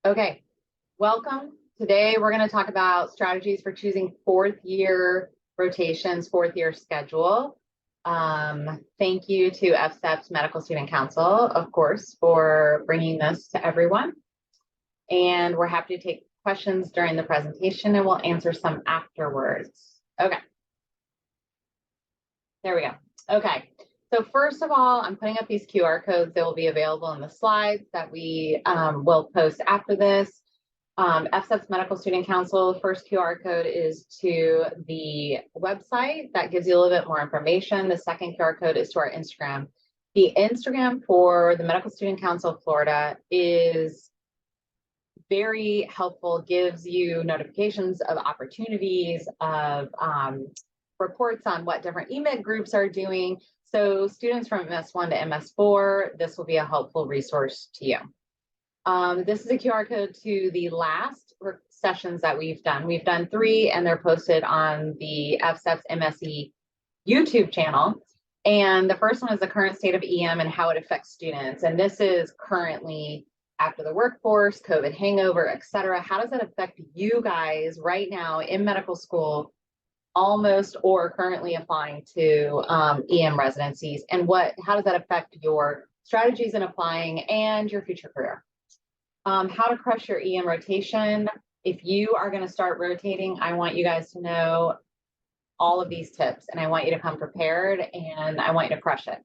Okay, welcome. Today we're going to talk about strategies for choosing fourth year rotations, fourth year schedule. Thank you to FSEP's Medical Student Council, of course, for bringing this to everyone. And we're happy to take questions during the presentation and we'll answer some afterwards. Okay. There we go. Okay. So first of all, I'm putting up these QR codes that will be available in the slides that we will post after this. FSEP's Medical Student Council, the first QR code is to the website. That gives you a little bit more information. The second QR code is to our Instagram. The Instagram for the Medical Student Council of Florida is very helpful, gives you notifications of opportunities, of reports on what different EMIT groups are doing. So students from MS1 to MS4, this will be a helpful resource to you. This is a QR code to the last sessions that we've done. We've done 3 and they're posted on the FSEP's MSE YouTube channel. And the first one is the current state of EM and how it affects students. And this is currently after the workforce, COVID hangover, et cetera. How does that affect you guys right now in medical school, almost or currently applying to EM residencies? And how does that affect your strategies in applying and your future career? How to crush your EM rotation. If you are going to start rotating, I want you guys to know all of these tips and I want you to come prepared and I want you to crush it.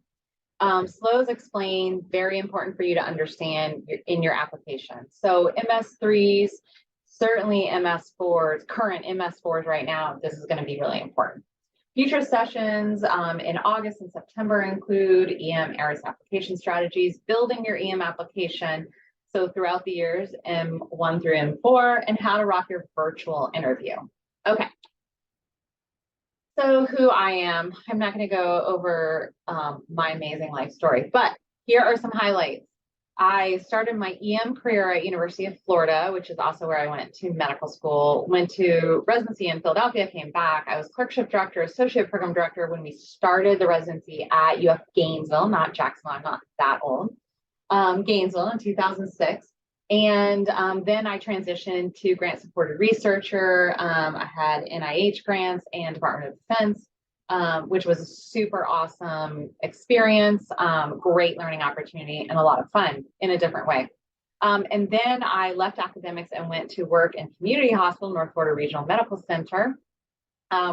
SLOs explain, very important for you to understand in your application. So MS3s, certainly MS4s, current MS4s right now, this is going to be really important. Future sessions in August and September include EM ARIS application strategies, building your EM application. So throughout the years, M1 through M4, and how to rock your virtual interview. Okay. So who I am, I'm not going to go over my amazing life story, but here are some highlights. I started my EM career at University of Florida, which is also where I went to medical school, went to residency in Philadelphia, came back. I was clerkship director, associate program director when we started the residency at UF Gainesville, not Jacksonville, I'm not that old. Gainesville in 2006. And then I transitioned to grant supported researcher. I had NIH grants and Department of Defense, which was a super awesome experience, great learning opportunity and a lot of fun in a different way. And then I left academics and went to work in Community Hospital, North Florida Regional Medical Center,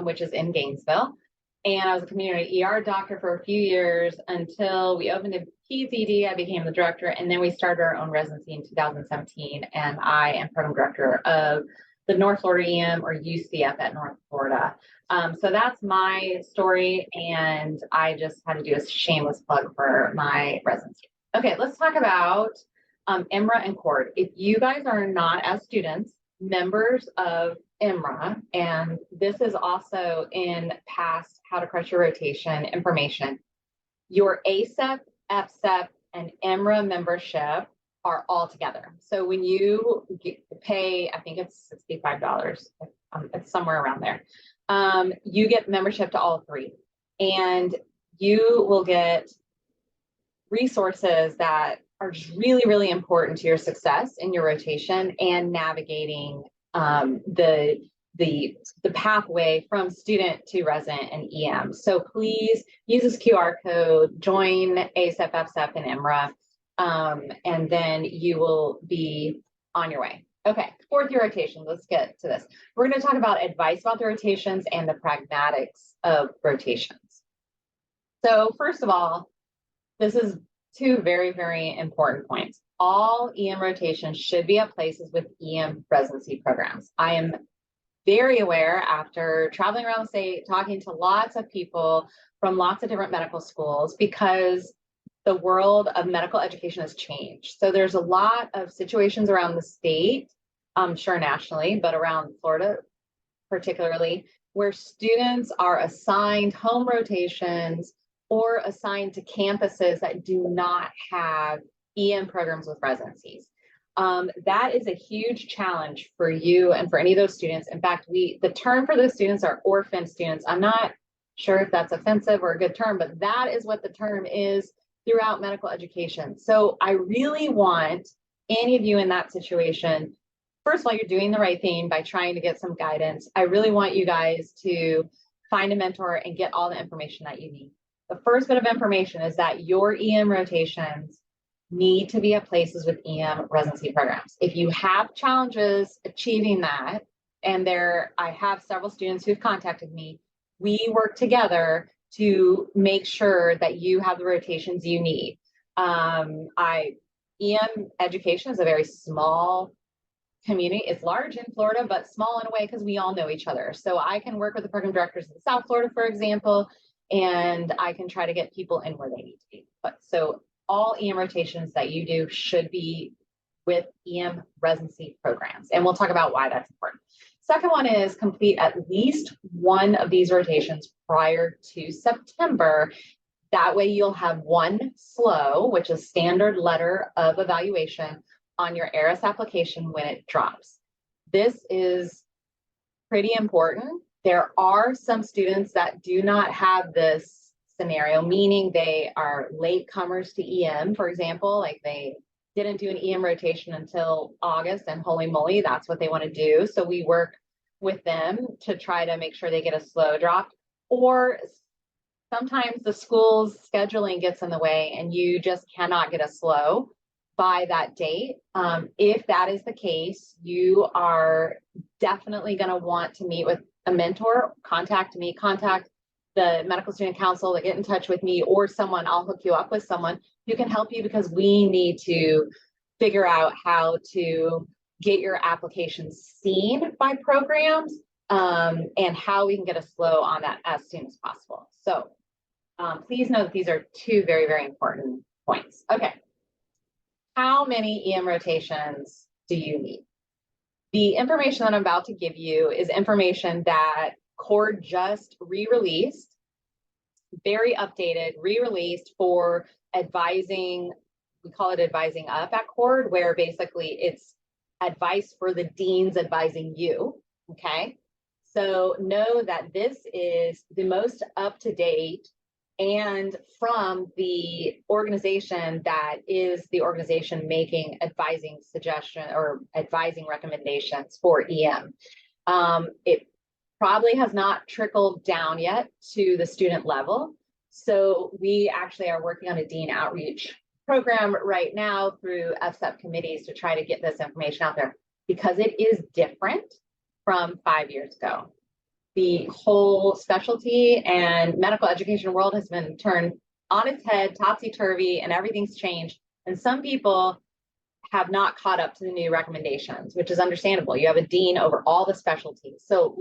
which is in Gainesville. And I was a community ER doctor for a few years until we opened a PED. I became the director, and then we started our own residency in 2017. And I am program director of the North Florida EM, or UCF, at North Florida. So that's my story, and I just had to do a shameless plug for my residency. Okay, let's talk about EMRA and CORD. If you guys are not, as students, members of EMRA, and this is also in past How to Crush Your Rotation information, your ACEP, FSEP, and EMRA membership are all together. So when you pay, I think it's $65, it's somewhere around there, you get membership to all 3, and you will get resources that are just really, really important to your success in your rotation and navigating the pathway from student to resident and EM. So please use this QR code, join ACEP, FSEP, and EMRA, and then you will be on your way. Okay, fourth year rotations, let's get to this. We're going to talk about advice about the rotations and the pragmatics of rotations. So first of all, this is 2 very, very important points. All EM rotations should be at places with EM residency programs. I am very aware, after traveling around the state, talking to lots of people from lots of different medical schools, because the world of medical education has changed. So there's a lot of situations around the state, I'm sure nationally, but around Florida particularly, where students are assigned home rotations or assigned to campuses that do not have EM programs with residencies. That is a huge challenge for you and for any of those students. In fact, the term for those students are orphan students. I'm not sure if that's offensive or a good term, but that is what the term is throughout medical education. So I really want any of you in that situation, first of all, you're doing the right thing by trying to get some guidance. I really want you guys to find a mentor and get all the information that you need. The first bit of information is that your EM rotations need to be at places with EM residency programs. If you have challenges achieving that, and I have several students who've contacted me, we work together to make sure that you have the rotations you need. EM education is a very small community. It's large in Florida, but small in a way because we all know each other. So I can work with the program directors in South Florida, for example, and I can try to get people in where they need to be. But so all EM rotations that you do should be with EM residency programs. And we'll talk about why that's important. Second one is complete at least one of these rotations prior to September. That way you'll have one SLO, which is standard letter of evaluation, on your ARIS application when it drops. This is pretty important. There are some students that do not have this scenario, meaning they are late comers to EM, for example, like they didn't do an EM rotation until August, and holy moly, that's what they want to do. So we work with them to try to make sure they get a SLO drop. Or sometimes the school's scheduling gets in the way and you just cannot get a SLO by that date. If that is the case, you are definitely going to want to meet with a mentor. Contact me, contact the medical student council, to get in touch with me, or someone. I'll hook you up with someone who can help you, because we need to figure out how to get your application seen by programs, and how we can get a SLO on that as soon as possible. So please know that these are two very, very important points. Okay. How many EM rotations do you need? The information that I'm about to give you is information that CORD just re-released, very updated, re-released for advising. We call it advising up at CORD, where basically it's advice for the deans advising you, okay? So know that this is the most up-to-date and from the organization that is the organization making advising suggestion or advising recommendations for EM. It probably has not trickled down yet to the student level. So we actually are working on a dean outreach program right now through FSEP committees to try to get this information out there, because it is different from 5 years ago. The whole specialty and medical education world has been turned on its head, topsy-turvy, and everything's changed. And some people have not caught up to the new recommendations, which is understandable. You have a dean over all the specialties. So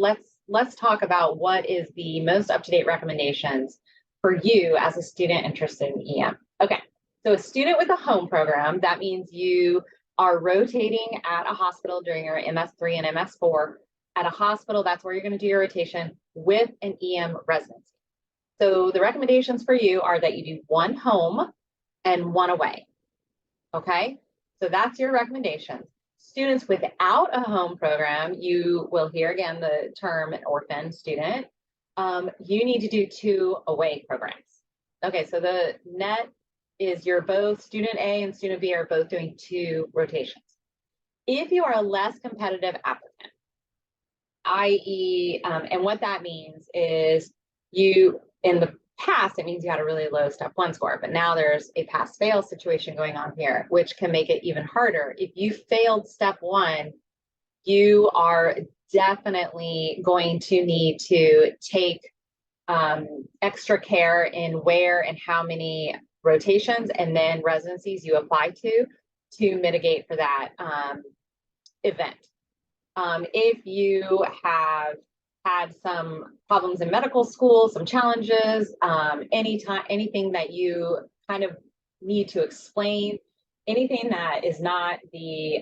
let's talk about what is the most up-to-date recommendations for you as a student interested in EM. Okay, so a student with a home program, that means you are rotating at a hospital during your MS3 and MS4. At a hospital, that's where you're going to do your rotation with an EM residency. So the recommendations for you are that you do one home and one away. Okay, so that's your recommendations. Students without a home program, you will hear again the term orphan student. You need to do 2 away programs. Okay, so the net is you're both student A and student B are both doing 2 rotations. If you are a less competitive applicant, i.e., and what that means is you, in the past, it means you had a really low step 1 score, but now there's a pass-fail situation going on here, which can make it even harder. If you failed step 1, you are definitely going to need to take extra care in where and how many rotations and then residencies you apply to mitigate for that event. If you have had some problems in medical school, some challenges, anything that you kind of need to explain, anything that is not the,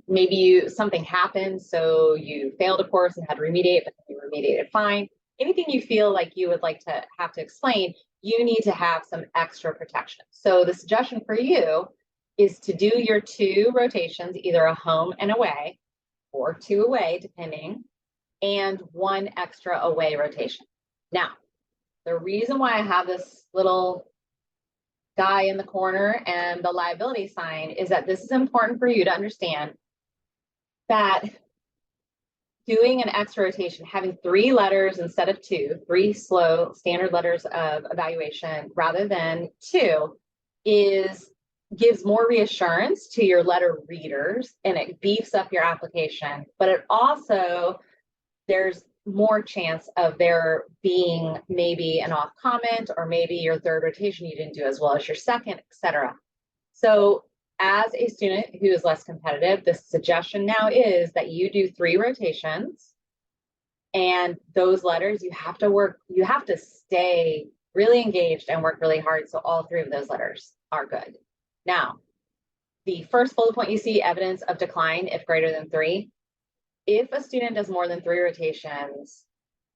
maybe something happened, so you failed a course and had to remediate, but you remediated fine. Anything you feel like you would like to have to explain, you need to have some extra protection. So the suggestion for you is to do your 2 rotations, either a home and away, or 2 away, depending, and 1 extra away rotation. Now, the reason why I have this little guy in the corner and the liability sign is that this is important for you to understand that doing an extra rotation, having 3 letters instead of 2, 3 slow standard letters of evaluation rather than 2 gives more reassurance to your letter readers, and it beefs up your application, but it also, there's more chance of there being maybe an off comment, or maybe your 3rd rotation you didn't do as well as your 2nd, etc. So as a student who is less competitive, the suggestion now is that you do 3 rotations, and those letters you have to stay really engaged and work really hard so all 3 of those letters are good. Now, the first bullet point you see, evidence of decline if greater than 3. If a student does more than 3 rotations,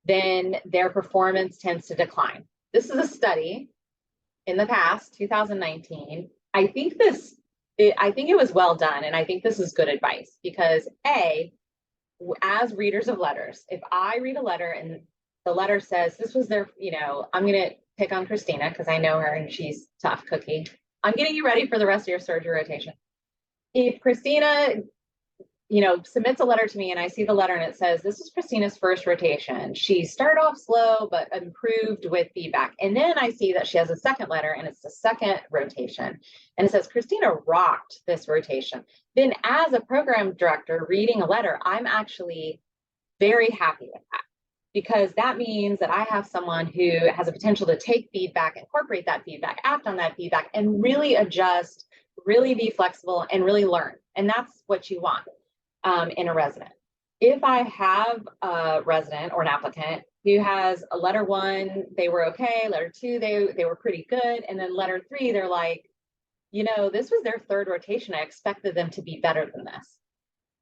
then their performance tends to decline. This is a study in the past, 2019. I think it was well done, and I think this is good advice because as readers of letters, if I read a letter and the letter says this was their, I'm going to pick on Christina because I know her and she's tough cookie. I'm getting you ready for the rest of your surgery rotation. If Christina, submits a letter to me and I see the letter and it says, this is Christina's first rotation. She started off slow, but improved with feedback. And then I see that she has a second letter and it's the 2nd rotation. And it says, Christina rocked this rotation. Then as a program director reading a letter, I'm actually very happy with that, because that means that I have someone who has a potential to take feedback, incorporate that feedback, act on that feedback, and really adjust, really be flexible, and really learn. And that's what you want in a resident. If I have a resident or an applicant who has a letter 1, they were okay, letter 2, they were pretty good, and then letter 3, they're like, this was their 3rd rotation. I expected them to be better than this.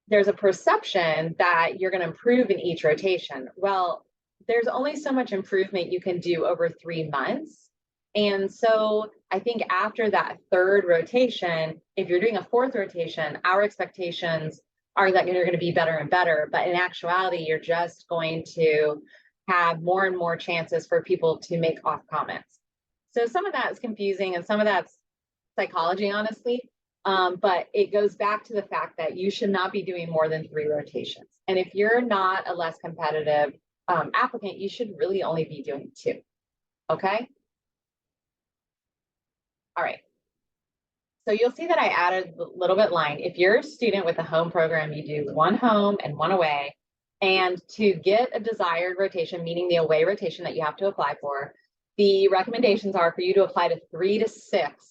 There's a perception that you're going to improve in each rotation. Well, there's only so much improvement you can do over 3 months. And so I think after that 3rd rotation, if you're doing a 4th rotation, our expectations are that you're going to be better and better. But in actuality, you're just going to have more and more chances for people to make off comments. So some of that is confusing and some of that's psychology, honestly. But it goes back to the fact that you should not be doing more than 3 rotations. And if you're not a less competitive applicant, you should really only be doing 2. Okay. All right. So you'll see that I added a little bit line. If you're a student with a home program, you do 1 home and 1 away. And to get a desired rotation, meaning the away rotation that you have to apply for, the recommendations are for you to apply to 3 to 6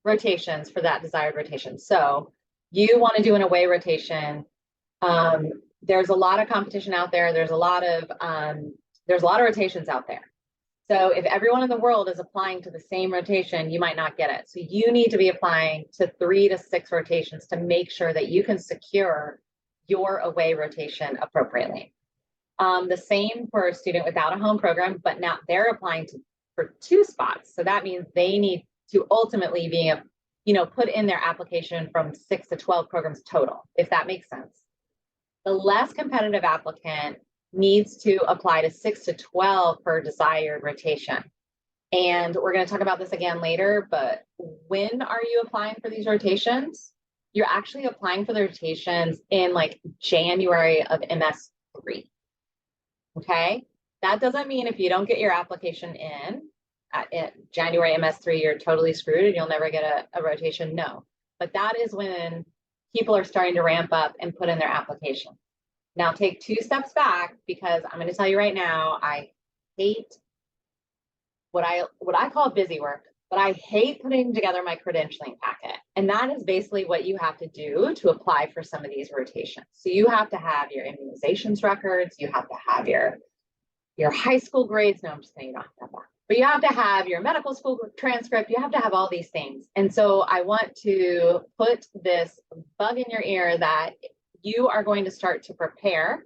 rotations for that desired rotation. So you want to do an away rotation. There's a lot of competition out there. There's a lot of rotations out there. So if everyone in the world is applying to the same rotation, you might not get it. So you need to be applying to 3 to 6 rotations to make sure that you can secure your away rotation appropriately. The same for a student without a home program, but now they're applying for 2 spots. So that means they need to ultimately be, put in their application from 6 to 12 programs total, if that makes sense. The less competitive applicant needs to apply to 6 to 12 per desired rotation. And we're going to talk about this again later, but when are you applying for these rotations? You're actually applying for the rotations in like January of MS3. Okay. That doesn't mean if you don't get your application in January MS3, you're totally screwed and you'll never get a rotation. No, but that is when people are starting to ramp up and put in their application. Now take 2 steps back, because I'm going to tell you right now, I hate what I call busy work, but I hate putting together my credentialing packet. And that is basically what you have to do to apply for some of these rotations. So you have to have your immunizations records, you have to have your high school grades. No, I'm just saying you don't have to have that. But you have to have your medical school transcript. You have to have all these things. And so I want to put this bug in your ear that you are going to start to prepare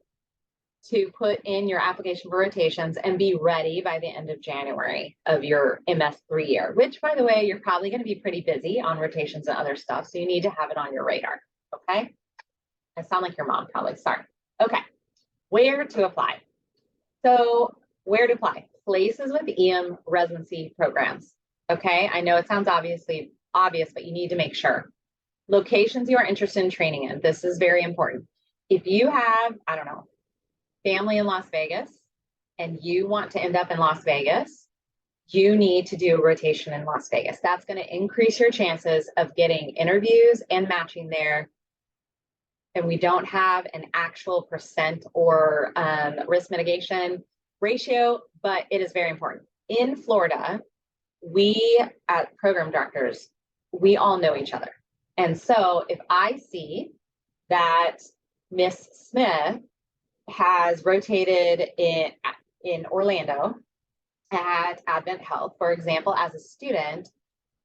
to put in your application for rotations and be ready by the end of January of your MS3 year, which, by the way, you're probably going to be pretty busy on rotations and other stuff. So you need to have it on your radar. Okay. I sound like your mom, probably. Sorry. Okay. Where to apply? So where to apply? Places with EM residency programs. Okay, I know it sounds obvious, but you need to make sure. Locations you are interested in training in. This is very important. If you have, I don't know, family in Las Vegas and you want to end up in Las Vegas, you need to do a rotation in Las Vegas. That's going to increase your chances of getting interviews and matching there. And we don't have an actual percent or risk mitigation ratio, but it is very important. In Florida, we at program directors, we all know each other. And so if I see that Miss Smith has rotated in Orlando at Advent Health, for example, as a student,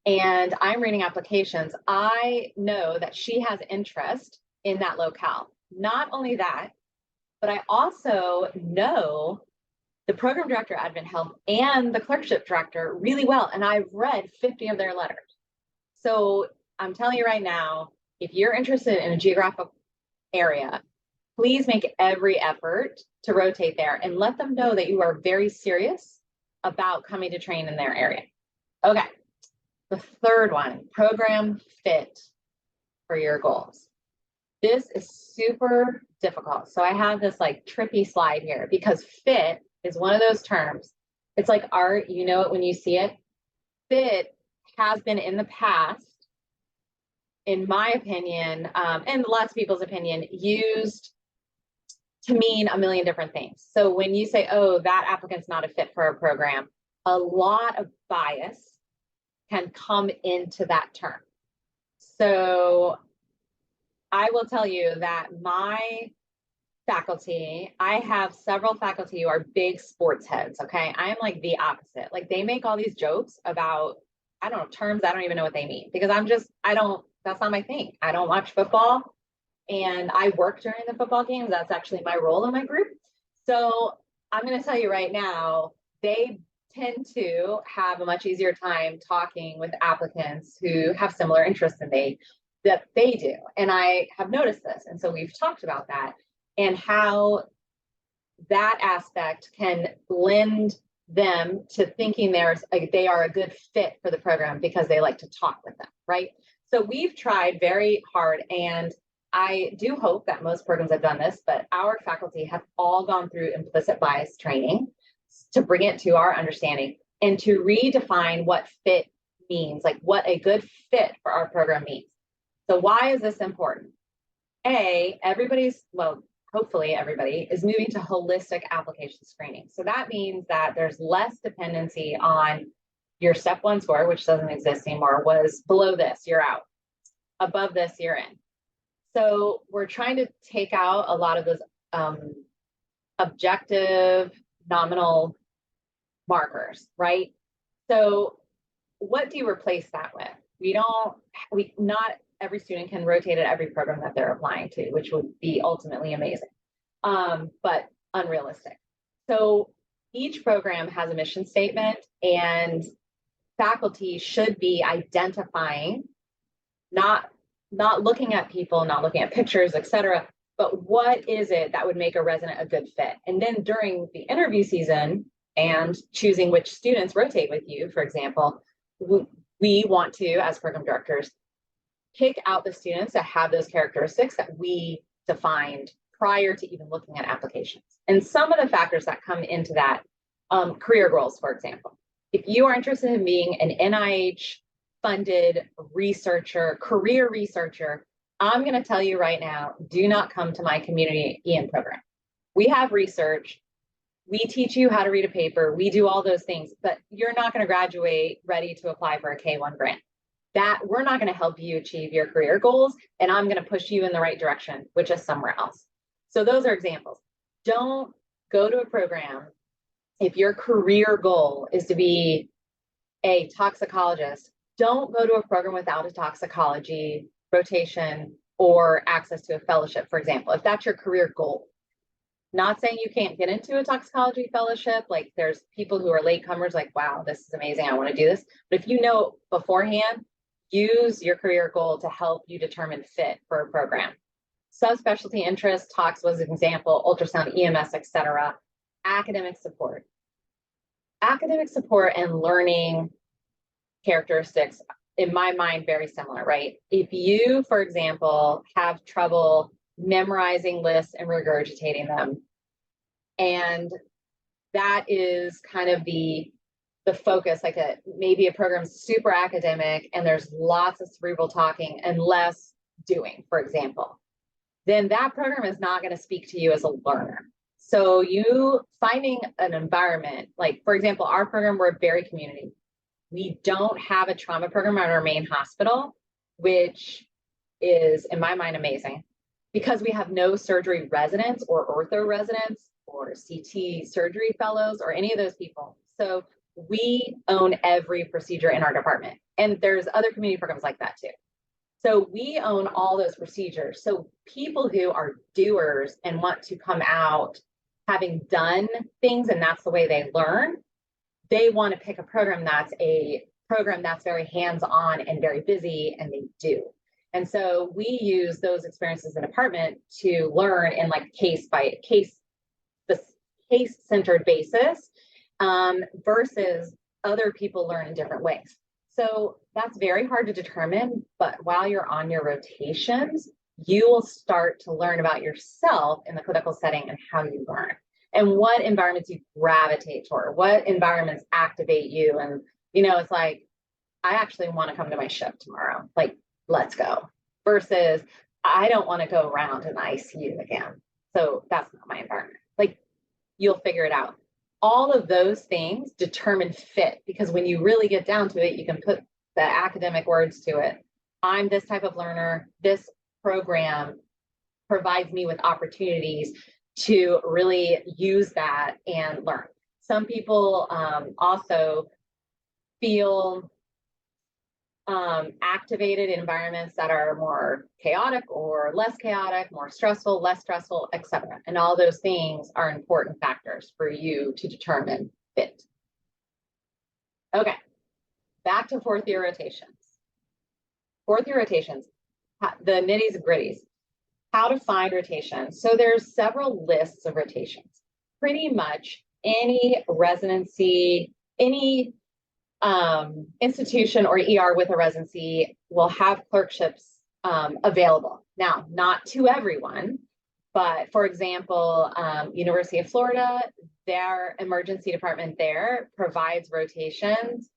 and I'm reading applications, I know that she has interest in that locale. Not only that, but I also know the program director at Advent Health and the clerkship director really well, and I've read 50 of their letters. So I'm telling you right now, if you're interested in a geographic area, please make every effort to rotate there and let them know that you are very serious about coming to train in their area. Okay, the third one, program fit for your goals. This is super difficult. So I have this like trippy slide here because fit is one of those terms. It's like art, you know it when you see it. Fit has been in the past, in my opinion, and lots of people's opinion, used to mean a million different things. So when you say, oh, that applicant's not a fit for a program, a lot of bias can come into that term. So I will tell you that my faculty, I have several faculty who are big sports heads, okay? I am like the opposite. Like they make all these jokes about, I don't know, terms I don't even know what they mean because that's not my thing. I don't watch football and I work during the football games. That's actually my role in my group. So I'm going to tell you right now, they tend to have a much easier time talking with applicants who have similar interests than they do. And I have noticed this. And so we've talked about that and how that aspect can lend them to thinking they are a good fit for the program because they like to talk with them, right? So we've tried very hard, and I do hope that most programs have done this, but our faculty have all gone through implicit bias training to bring it to our understanding and to redefine what fit means, like what a good fit for our program means. So why is this important? Hopefully everybody is moving to holistic application screening. So that means that there's less dependency on your step one score, which doesn't exist anymore, was below this, you're out. Above this, you're in. So we're trying to take out a lot of those objective nominal markers, right? So what do you replace that with? Not every student can rotate at every program that they're applying to, which would be ultimately amazing, but unrealistic. So each program has a mission statement, and faculty should be identifying, not looking at people, not looking at pictures, etc., but what is it that would make a resident a good fit? And then during the interview season and choosing which students rotate with you, for example, we want to, as program directors, pick out the students that have those characteristics that we defined prior to even looking at applications. And some of the factors that come into that, career goals, for example. If you are interested in being an NIH-funded researcher, career researcher, I'm going to tell you right now, do not come to my community EN program. We have research. We teach you how to read a paper. We do all those things, but you're not going to graduate ready to apply for a K-1 grant. That we're not going to help you achieve your career goals, and I'm going to push you in the right direction, which is somewhere else. So those are examples. Don't go to a program if your career goal is to be a toxicologist. Don't go to a program without a toxicology rotation or access to a fellowship, for example, if that's your career goal. Not saying you can't get into a toxicology fellowship. Like there's people who are latecomers like, wow, this is amazing, I want to do this. But if you know beforehand, use your career goal to help you determine fit for a program. Subspecialty interest, tox was an example, ultrasound, EMS, etc. Academic support. Academic support and learning characteristics, in my mind, very similar, right? If you, for example, have trouble memorizing lists and regurgitating them, and that is kind of the focus, like maybe a program's super academic and there's lots of cerebral talking and less doing, for example, then that program is not going to speak to you as a learner. So you finding an environment, like for example, our program, we're very community. We don't have a trauma program at our main hospital, which is, in my mind, amazing, because we have no surgery residents or ortho residents or CT surgery fellows or any of those people. So we own every procedure in our department. And there's other community programs like that too. So we own all those procedures. So people who are doers and want to come out having done things and that's the way they learn, they want to pick a program that's very hands-on and very busy, and they do. And so we use those experiences in the department to learn in like case centered basis, versus other people learn in different ways. So that's very hard to determine, but while you're on your rotations, you will start to learn about yourself in the clinical setting and how you learn and what environments you gravitate toward, what environments activate you. And, it's like, I actually want to come to my shift tomorrow. Like, let's go. Versus, I don't want to go around in the ICU again. So that's not my environment. Like, you'll figure it out. All of those things determine fit, because when you really get down to it, you can put the academic words to it. I'm this type of learner. This program provides me with opportunities to really use that and learn. Some people also feel activated in environments that are more chaotic or less chaotic, more stressful, less stressful, etc. And all those things are important factors for you to determine fit. Okay, back to fourth year rotations. Fourth year rotations, the nitties and gritties. How to find rotations. So there's several lists of rotations. Pretty much any residency, any institution or ER with a residency will have clerkships available. Now, not to everyone, but for example, University of Florida, their emergency department there provides rotations.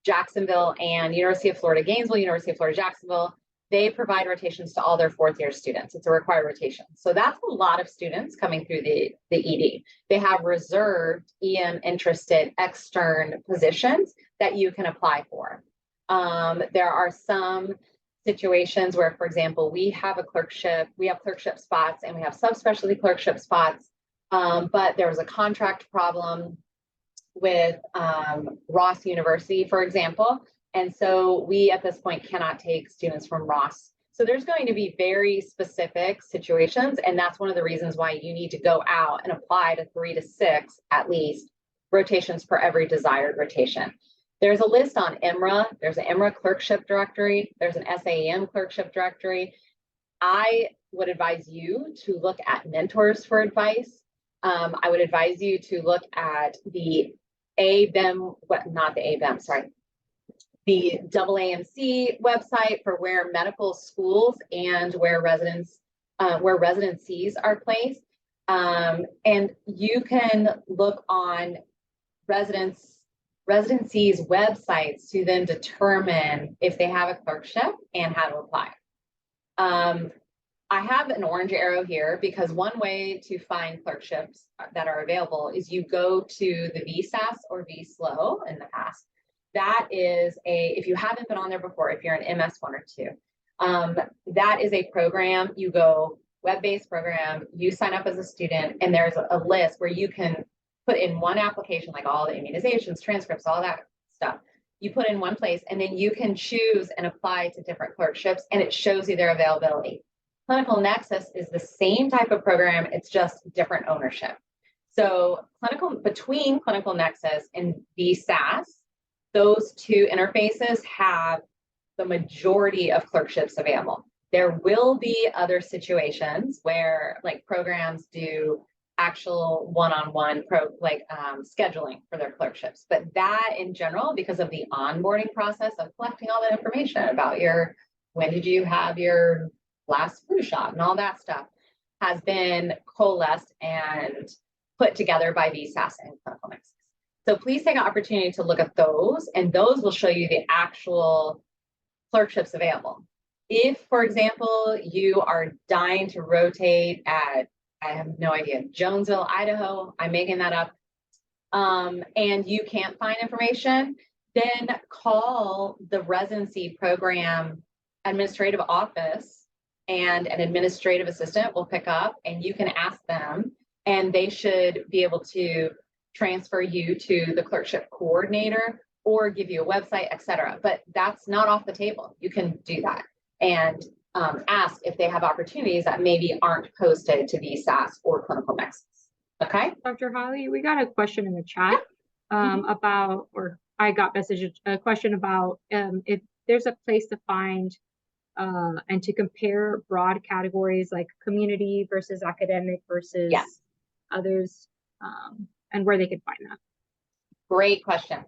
Jacksonville and University of Florida Gainesville, University of Florida Jacksonville, they provide rotations to all their fourth year students. It's a required rotation. So that's a lot of students coming through the ED. They have reserved EM interested extern positions that you can apply for. There are some situations where, for example, we have clerkship spots and we have subspecialty clerkship spots, but there was a contract problem with Ross University, for example. And so we, at this point, cannot take students from Ross. So there's going to be very specific situations. And that's one of the reasons why you need to go out and apply to 3 to 6, at least, rotations per every desired rotation. There's a list on EMRA. There's an EMRA clerkship directory. There's an SAEM clerkship directory. I would advise you to look at Mentors for advice. I would advise you to look at the the AAMC website for where medical schools and where residencies are placed. And you can look on residencies' websites to then determine if they have a clerkship and how to apply. I have an orange arrow here because one way to find clerkships that are available is you go to the VSAS or VSLO in the past. That is if you haven't been on there before, if you're an MS1 or 2, that is a program. You go web-based program, you sign up as a student, and there's a list where you can put in one application, like all the immunizations, transcripts, all that stuff. You put in one place, and then you can choose and apply to different clerkships, and it shows you their availability. Clinical Nexus is the same type of program, it's just different ownership. So between Clinical Nexus and VSAS, those two interfaces have the majority of clerkships available. There will be other situations where like programs do actual one-on-one scheduling for their clerkships. But that in general, because of the onboarding process of collecting all that information about when did you have your last flu shot and all that stuff, has been coalesced and put together by VSAS and Clinical Nexus. So please take an opportunity to look at those, and those will show you the actual clerkships available. If, for example, you are dying to rotate at, I have no idea, Jonesville, Idaho, I'm making that up, and you can't find information, then call the residency program administrative office, and an administrative assistant will pick up, and you can ask them, and they should be able to transfer you to the clerkship coordinator or give you a website, etc. But that's not off the table. You can do that and ask if they have opportunities that maybe aren't posted to VSAS or Clinical Nexus. Okay. Dr. Holly, we got a question in the chat about, or I got a question about if there's a place to find and to compare broad categories like community versus academic versus others, and where they could find that. Great question.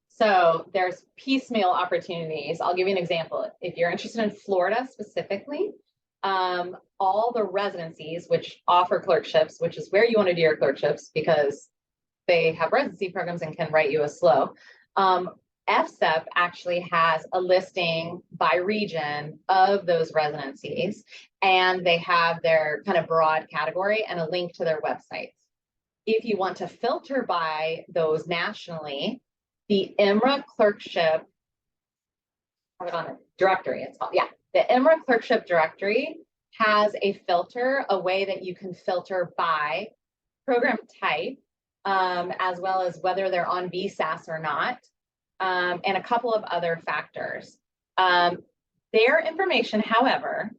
So there's piecemeal opportunities. I'll give you an example. If you're interested in Florida specifically, all the residencies which offer clerkships, which is where you want to do your clerkships because they have residency programs and can write you a SLO. FSEP actually has a listing by region of those residencies, and they have their kind of broad category and a link to their websites. If you want to filter by those nationally, the EMRA clerkship directory, it's called, the EMRA clerkship directory has a filter, a way that you can filter by program type, as well as whether they're on VSAS or not, and a couple of other factors. Their information, however,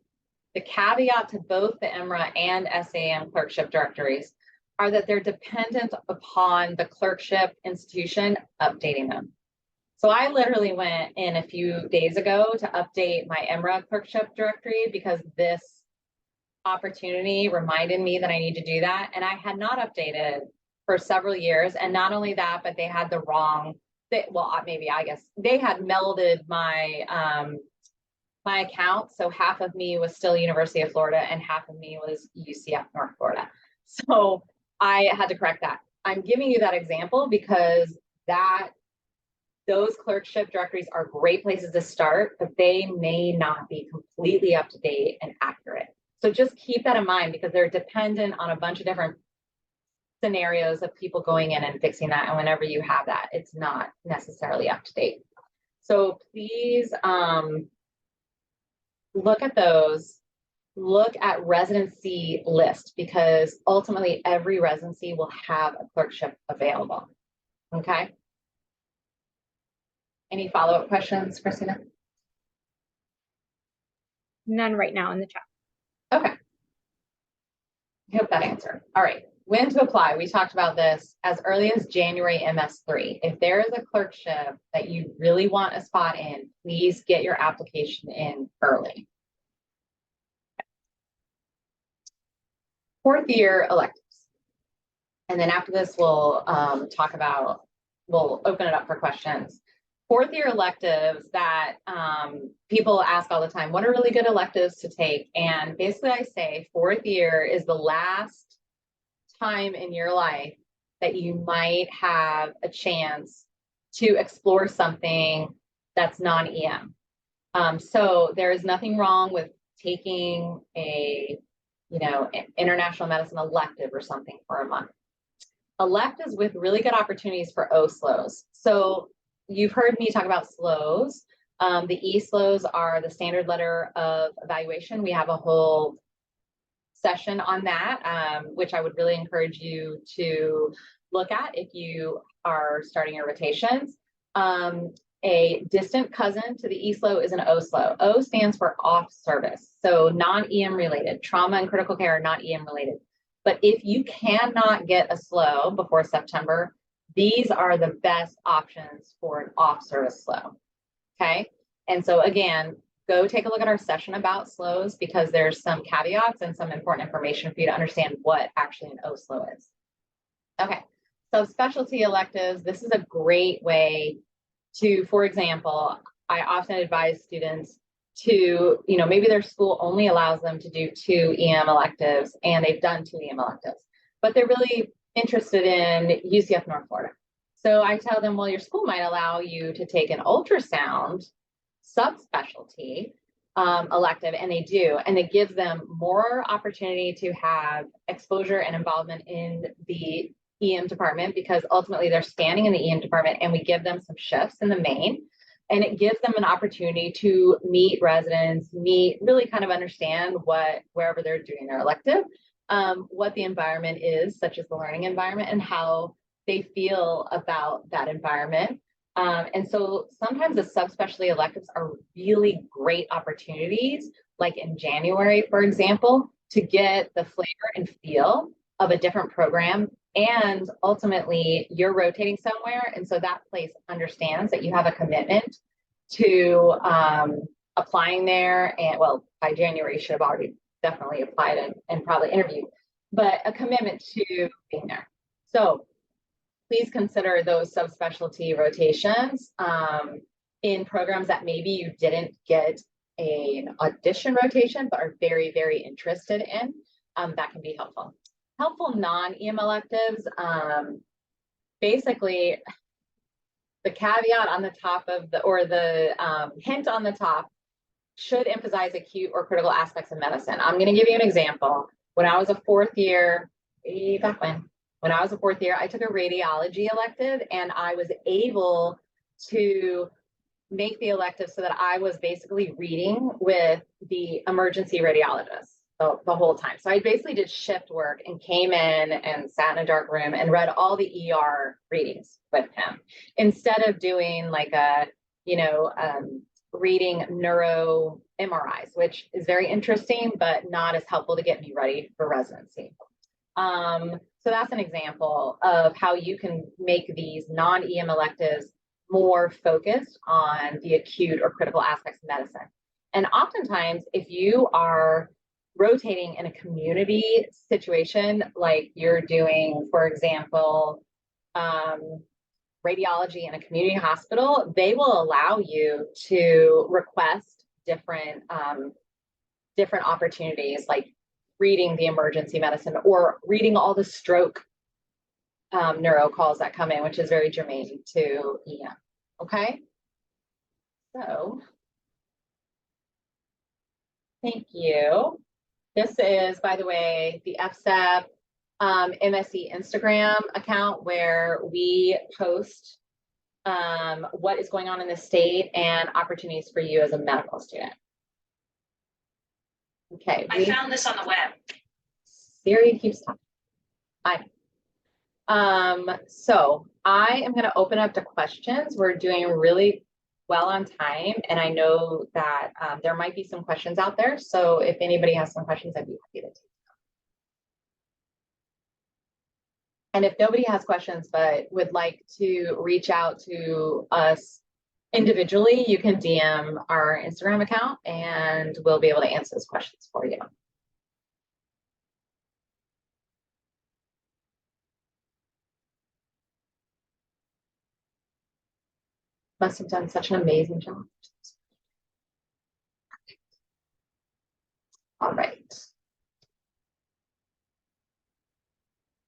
the caveat to both the EMRA and SAM clerkship directories are that they're dependent upon the clerkship institution updating them. So I literally went in a few days ago to update my EMRA clerkship directory because this opportunity reminded me that I need to do that. And I had not updated for several years. And not only that, but they had the wrong, I guess they had melded my, my account. So half of me was still University of Florida and half of me was UCF North Florida. So I had to correct that. I'm giving you that example because those clerkship directories are great places to start, but they may not be completely up to date and accurate. So just keep that in mind because they're dependent on a bunch of different scenarios of people going in and fixing that. And whenever you have that, it's not necessarily up to date. So please look at those. Look at residency list because ultimately every residency will have a clerkship available. Okay. Any follow-up questions, Christina? None right now in the chat. Okay. I hope that answered. All right. When to apply? We talked about this as early as January MS3. If there is a clerkship that you really want a spot in, please get your application in early. Fourth year electives. And then after this, we'll we'll open it up for questions. Fourth year electives that people ask all the time, what are really good electives to take? And basically I say fourth year is the last time in your life that you might have a chance to explore something that's non-EM. So there is nothing wrong with taking a international medicine elective or something for a month. Electives with really good opportunities for OSLOs. So you've heard me talk about SLOs. The E-SLOs are the standard letter of evaluation. We have a whole session on that, which I would really encourage you to look at if you are starting your rotations. A distant cousin to the E-SLO is an OSLO. O stands for off service, so non-EM related. Trauma and critical care are not EM related. But if you cannot get a SLO before September, these are the best options for an off service SLO. Okay. And so again, go take a look at our session about SLOs because there's some caveats and some important information for you to understand what actually an OSLO is. Okay, subspecialty electives. This is a great way to, for example, I often advise students to, maybe their school only allows them to do 2 EM electives and they've done 2 EM electives, but they're really interested in UCF North Florida. So I tell them, well, your school might allow you to take an ultrasound subspecialty elective, and they do, and it gives them more opportunity to have exposure and involvement in the EM department, because ultimately they're standing in the EM department and we give them some shifts in the main, and it gives them an opportunity to meet residents, really kind of understand wherever they're doing their elective, what the environment is, such as the learning environment, and how they feel about that environment. And so sometimes the subspecialty electives are really great opportunities, like in January, for example, to get the flavor and feel of a different program. And ultimately, you're rotating somewhere. And so that place understands that you have a commitment to applying there. And well, by January, you should have already definitely applied and probably interviewed, but a commitment to being there. So please consider those subspecialty rotations in programs that maybe you didn't get an audition rotation, but are very, very interested in. That can be helpful. Helpful non-EM electives, basically the caveat on the top of the hint on the top should emphasize acute or critical aspects of medicine. I'm going to give you an example. When I was a 4th year, when I was a 4th year, I took a radiology elective, and I was able to make the elective so that I was basically reading with the emergency radiologist the whole time. So I basically did shift work and came in and sat in a dark room and read all the ER readings with him, instead of doing like reading neuro MRIs, which is very interesting, but not as helpful to get me ready for residency. So that's an example of how you can make these non-EM electives more focused on the acute or critical aspects of medicine. And oftentimes, if you are rotating in a community situation, like you're doing, for example, radiology in a community hospital, they will allow you to request different opportunities, like reading the emergency medicine or reading all the stroke neuro calls that come in, which is very germane to EM. Okay, so thank you. This is, by the way, the FSEP MSE Instagram account, where we post what is going on in the state and opportunities for you as a medical student. Okay. I found this on the web. Siri keeps talking. So I am going to open up to questions. We're doing really well on time, and I know that there might be some questions out there. So if anybody has some questions, I'd be happy to take them. And if nobody has questions but would like to reach out to us individually, you can DM our Instagram account and we'll be able to answer those questions for you. Must have done such an amazing job. All right.